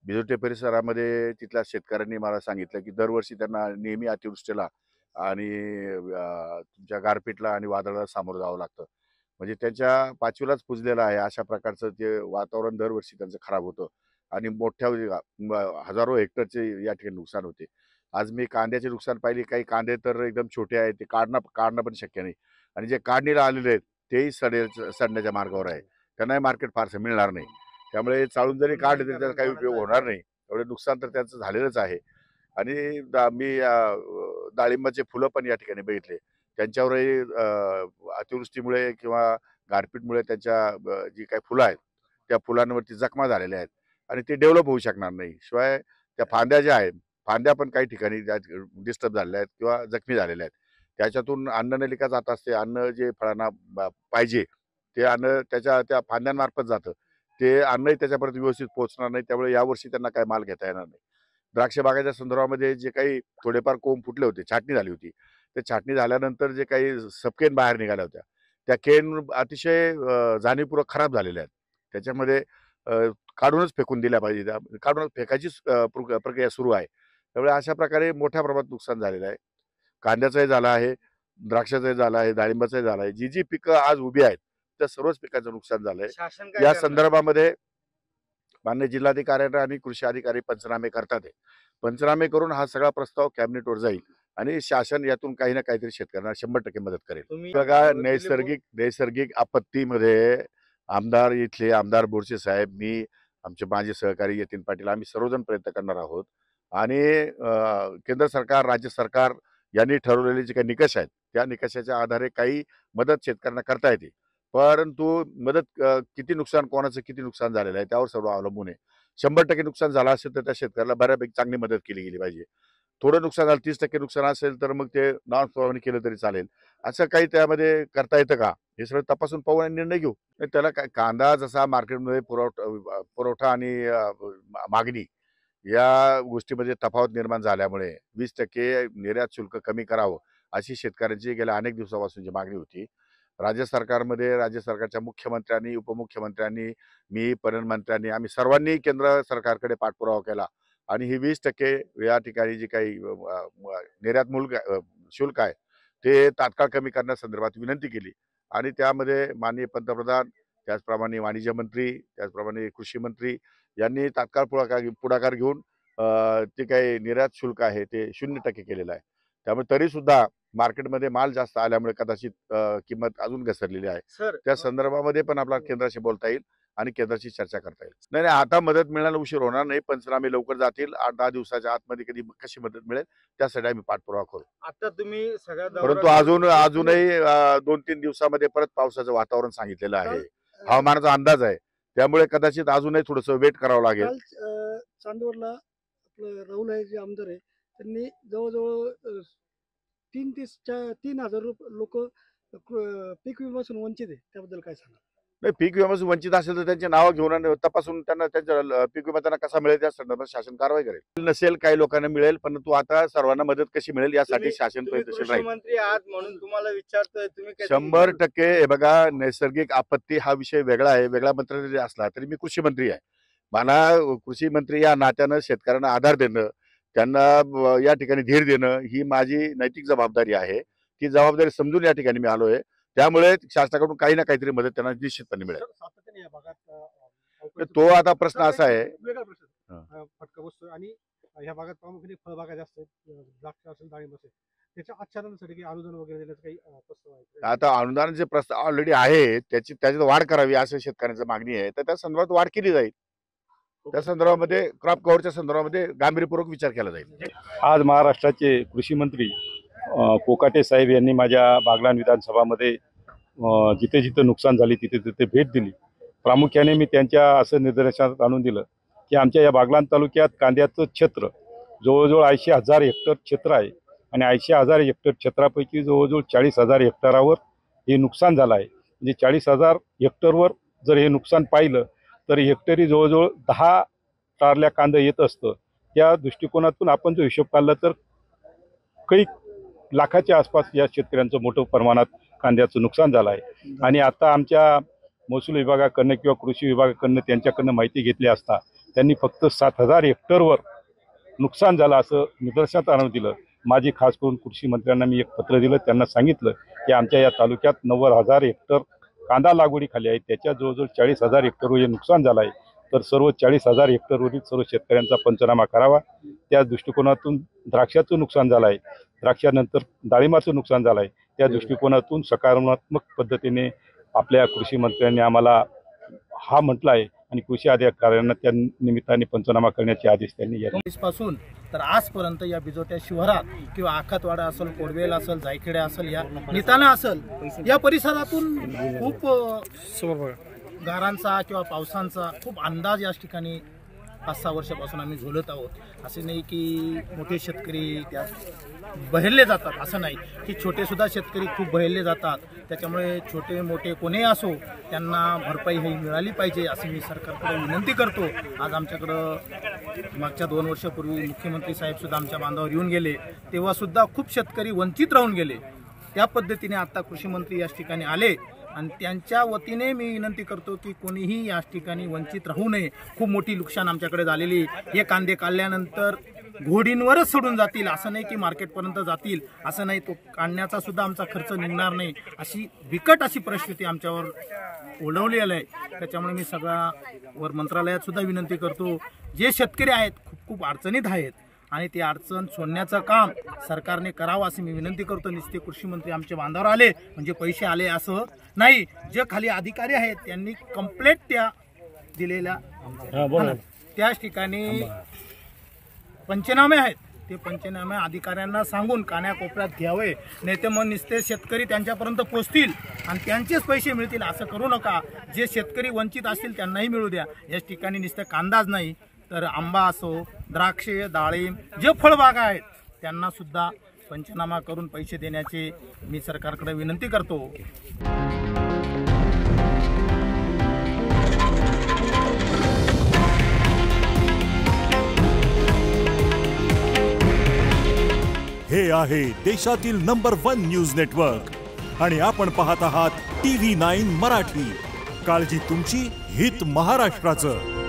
बिजोटे परिसरामध्ये तिथल्या शेतकऱ्यांनी मला सांगितलं, की दरवर्षी त्यांना नेहमी अतिवृष्टीला आणि तुमच्या गारपीटला आणि वादळाला सामोरं जावं लागतं. म्हणजे त्यांच्या पाचवीलाच पुजलेलं आहे. अशा प्रकारचं ते वातावरण दरवर्षी त्यांचं खराब होतं आणि मोठ्या हजारो हेक्टरचे या ठिकाणी नुकसान होते. आज मी कांद्याचे नुकसान पाहिले. काही कांदे तर एकदम छोटे आहेत. ते काढणं पण शक्य नाही आणि जे काढणीला आलेले आहेत तेही सडण्याच्या मार्गावर आहे. त्यांनाही मार्केट फारसं मिळणार नाही. त्यामुळे चाळून जरी काढले तरी त्याचा काही उपयोग होणार नाही. एवढे नुकसान तर त्यांचं झालेलंच आहे. आणि मी डाळिंबाचे फुलं पण या ठिकाणी बघितले. त्यांच्यावरही अतिवृष्टीमुळे किंवा गारपीटमुळे त्यांच्या जी काही फुलं आहेत, त्या फुलांवरती जखमा झालेल्या आहेत आणि ते डेव्हलप होऊ शकणार नाही. शिवाय त्या फांद्या ज्या आहेत, फांद्या पण काही ठिकाणी डिस्टर्ब झालेल्या आहेत किंवा जखमी झालेल्या आहेत. त्याच्यातून अन्ननलिका जात असते. अन्न जे फळांना पाहिजे, ते अन्न त्या फांद्यांमार्फत जातं. ते अन्नही त्याच्यापर्यंत व्यवस्थित पोहोचणार नाही. त्यामुळे यावर्षी त्यांना काही माल घेता येणार नाही. द्राक्ष बागाच्या संदर्भामध्ये जे काही थोडेफार कोंब फुटले होते, छाटणी झाली होती. ते छाटणी झाल्यानंतर जे काही सबकेन बाहेर निघाल्या होत्या, त्या केन अतिशय जाणीवपूर्वक खराब झालेल्या आहेत. त्याच्यामध्ये अ, काढूनच फेकून दिल्या पाहिजे. काढूनच फेकायचीच प्रक्रिया सुरू आहे. त्यामुळे अशा प्रकारे मोठ्या प्रमाणात नुकसान झालेलं आहे. कांद्याचंही झालं आहे, द्राक्षाचंही झालं आहे, डाळिंबाचंही झालं आहे. जी पिकं आज उभी आहेत, त्या सर्वच पिकांचं नुकसान झालंय. शासन काय या करणार? संदर्भामध्ये माननीय जिल्हाधिकारी आणि कृषी अधिकारी पंचनामे करतात आहे. पंचनामे करून हा सगळा प्रस्ताव कॅबिनेटवर जाईल आणि शासन यातून काही ना काहीतरी शेतकऱ्यांना 100% मदत करेल. तुम्ही बघा, दिलीप नैसर्गिक आपत्तीमध्ये इथले आमदार बोरसे साहेब, मी, आमचे माझे सहकारी यतीन पाटील, आम्ही सर्वजण प्रयत्न करणार आहोत आणि केंद्र सरकार, राज्य सरकार यांनी ठरवलेले जे काही निकष आहेत, त्या निकषाच्या आधारे काही मदत शेतकऱ्यांना करता येते. परंतु मदत किती नुकसान, कोणाचं किती नुकसान झालेलं आहे त्यावर सर्व अवलंबून आहे. 100% नुकसान झालं असेल तर त्या शेतकऱ्याला बऱ्यापैकी चांगली मदत केली गेली पाहिजे. थोडं नुकसान झालं, 30% नुकसान असेल तर मग ते नॉन फॉर्मनी केलं तरी चालेल. असं काही त्यामध्ये करता येतं का? हे सगळं तपासून पाहू आणि निर्णय घेऊ. तर त्याला काय, कांदा जसा मार्केटमध्ये पुरवठा आणि मागणी या गोष्टीमध्ये तफावत निर्माण झाल्यामुळे 20% निर्यात शुल्क कमी करावं, अशी शेतकऱ्यांची गेल्या अनेक दिवसापासूनची मागणी होती. राज्य सरकारच्या मुख्यमंत्र्यांनी, उपमुख्यमंत्र्यांनी, मी, पणन मंत्र्यांनी, आम्ही सर्वांनी केंद्र सरकारकडे पाठपुरावा केला आणि ही 20% या ठिकाणी जी काही निर्यात शुल्क आहे, ते तात्काळ कमी करण्यासंदर्भात विनंती केली आणि त्यामध्ये माननीय पंतप्रधान, त्याचप्रमाणे वाणिज्य मंत्री, त्याचप्रमाणे कृषी मंत्री यांनी तात्काळ पुढाकार घेऊन ते काही निर्यात शुल्क आहे ते 0% केलेलं आहे. त्यामुळे तरीसुद्धा मार्केटमध्ये माल जास्त आल्यामुळे कदाचित किंमत अजून घसरलेली आहे. सर त्या संदर्भामध्ये पण आपल्याला केंद्राशी बोलता येईल आणि केंद्राशी चर्चा करता येईल. नाही, नाही, आता मदत मिळायला उशीर होणार नाही. पंचनामे लवकर जातील. 8-10 दिवसाच्या आतमध्ये कशी मदत मिळेल त्यासाठी आम्ही पाठपुरावा करू. आता तुम्ही सगळ्या परंतु अजूनही 2-3 दिवसामध्ये परत पावसाचं वातावरण सांगितलेलं आहे. हवामानाचा अंदाज आहे. त्यामुळे कदाचित अजूनही थोडंसं वेट करावं लागेल. काल चांदवडला आपलं राहुल आहे जे आमदार आहे त्यांनी जवळजवळ 3,000 लोक पीक विम्यापासून वंचित आहे त्याबद्दल काय सांगा? नाही, पीक विम्यापासून वंचित असेल तर त्यांची नावं घेऊन आणि तपासून त्यांना त्यांच्या पीक विमा त्यांना कसा मिळेल त्या संदर्भात शासन कारवाई करेल. नसेल, काही लोकांना मिळेल, परंतु आता सर्वांना मदत कशी मिळेल यासाठी शासन प्रयत्नशील कृषी राहील. मंत्री आहात म्हणून तुम्हाला विचारतोय, तुम्ही काहीतरी 100% हे बघा, नैसर्गिक आपत्ती हा विषय वेगळा आहे. वेगळा मंत्रालय जरी असला तरी मी कृषी मंत्री आहे. मला कृषी मंत्री या नात्यानं शेतकऱ्यांना आधार देणं, त्यांना या ठिकाणी धीर देणं ही माझी नैतिक जबाबदारी आहे. ती जबाबदारी समजून या ठिकाणी मी आलोय. त्यामुळे शासनाकडून काही ना काहीतरी मदत त्यांना निश्चितपणे मिळेल. सातत्याने या भागात तर तो आता प्रश्न असा आहे. वेगळा प्रश्न हा. फटका बसतो आणि ह्या भागात प्रामुख्याने फळबागा जास्त आहेत, द्राक्ष असेल, डाळिंब असेल, त्याच्या आच्छादनासाठी काही अनुदान वगैरे देण्याचं काही प्रस्ताव आहे? आता अनुदानाचे प्रस्ताव ऑलरेडी आहे, त्याच्यात वाढ करावी असं शेतकऱ्यांची मागणी आहे. तर त्या संदर्भात वाढ केली जाईल. त्या संदर्भामध्ये क्रॉप कव्हरच्या संदर्भामध्ये गांभीर्यपूर्वक विचार केला जाईल. आज महाराष्ट्राचे कृषी मंत्री कोकाटे साहेब यांनी माझ्या बागलाण विधानसभामध्ये जिथे जिथे नुकसान झाले तिथे तिथे भेट दिली. प्रामुख्याने मी त्यांच्या असं निदर्शनात आणून दिलं की आमच्या या बागलाण तालुक्यात कांद्याचं क्षेत्र जवळजवळ 80,000 हेक्टर क्षेत्र आहे आणि 80,000 हेक्टर क्षेत्रापैकी जवळजवळ 40,000 हेक्टरावर हे नुकसान झालं आहे. म्हणजे 40,000 हेक्टरवर जर हे नुकसान पाहिलं तर हेक्टरी जवळजवळ 10 टारल्या कांदा येत असतं. त्या दृष्टिकोनातून आपण जो हिशोब काढला तर काही लाखाच्या आसपास या शेतकऱ्यांचं मोठं प्रमाणात कांद्याचं नुकसान झालं आहे. आणि आता आमच्या महसूल विभागाकडनं किंवा कृषी विभागाकडनं त्यांच्याकडनं माहिती घेतली असता त्यांनी फक्त 7,000 हेक्टरवर नुकसान झालं असं निदर्शनात आणून दिलं. माझी खास करून कृषी मंत्र्यांना मी एक पत्र दिलं, त्यांना सांगितलं की आमच्या या तालुक्यात 90,000 हेक्टर कांदा लागवडीखाली आहे, त्याच्या जवळजवळ 40,000 हेक्टरवर हे नुकसान झालं आहे. तर सर्व 40,000 हेक्टरवरील सर्व शेतकऱ्यांचा पंचनामा करावा. त्या दृष्टिकोनातून द्राक्षाचं नुकसान झालं आहे, द्राक्षानंतर डाळिंबाचं नुकसान झालं आहे. त्या दृष्टिकोनातून सकारात्मक पद्धतीने आपल्या कृषी मंत्र्यांनी आम्हाला हा म्हटलं आहे आणि कृषी अधिकाऱ्यांना त्या निमित्ताने पंचनामा करण्याचे आदेश त्यांनी यावेळी पासून तर आजपर्यंत या बिजोट्या शिवारात किंवा आखातवाडा असेल, कोडवेल असेल, जायखेडा असेल, या निताना असेल, या परिसरातून खूप गारांचा किंवा पावसांचा खूप अंदाज या ठिकाणी 5-6 वर्षापासून आम्ही झोलत आहोत. असे नाही की मोठे शेतकरी त्या बहरले जातात, असं नाही की छोटे सुद्धा शेतकरी खूप बहरले जातात. त्याच्यामुळे छोटे मोठे कोणीही असो त्यांना भरपाई ही मिळाली पाहिजे अशी मी सरकारकडे विनंती करतो. आज आमच्याकडं मागच्या 2 वर्षापूर्वी मुख्यमंत्री साहेब सुद्धा आमच्या बांधावर येऊन गेले, तेव्हा सुद्धा खूप शेतकरी वंचित राहून गेले. त्या पद्धतीने आता कृषी मंत्री या ठिकाणी आले आणि त्यांच्या वतीने मी विनंती करतो की कोणीही या ठिकाणी वंचित राहू नये. खूप मोठी नुकसान आमच्याकडे झालेली. हे कांदे काढल्यानंतर घोडींवरच सोडून जातील, असं नाही की मार्केटपर्यंत जातील, असं नाही, तो काढण्याचा सुद्धा आमचा खर्च निघणार नाही, अशी बिकट अशी परिस्थिती आमच्यावर ओढवलेली आहे. त्याच्यामुळे मी सगळा वर मंत्रालयात सुद्धा विनंती करतो, जे शेतकरी आहेत खूप अडचणीत आहेत आणि ती अडचण सोडण्याचं काम सरकारने करावं अशी मी विनंती करतो. नुसते कृषी मंत्री आमच्या बांधावर आले म्हणजे पैसे आले असं नाही. जे खाली अधिकारी आहेत त्यांनी कंप्लेंट त्या दिलेल्या त्याच ठिकाणी पंचनामे आहेत, ते पंचनामे अधिकाऱ्यांना सांगून कान्याकोपऱ्यात घ्यावे, नाही तर मग नुसते शेतकरी त्यांच्यापर्यंत पोहोचतील आणि त्यांचेच पैसे मिळतील असं करू नका. जे शेतकरी वंचित असतील त्यांनाही मिळू द्या. याच ठिकाणी नुसतं कांदाच नाही तर आंबा असो, द्राक्षे, डाळिंब, जे फळबागा आहेत त्यांना सुद्धा पंचनामा करून पैसे देण्याची मी सरकारकडे विनंती करतो. हे आहे देशातील नंबर 1 न्यूज नेटवर्क आणि आपण पाहत आहात TV9 मराठी. काळजी तुमची, हित महाराष्ट्राचं.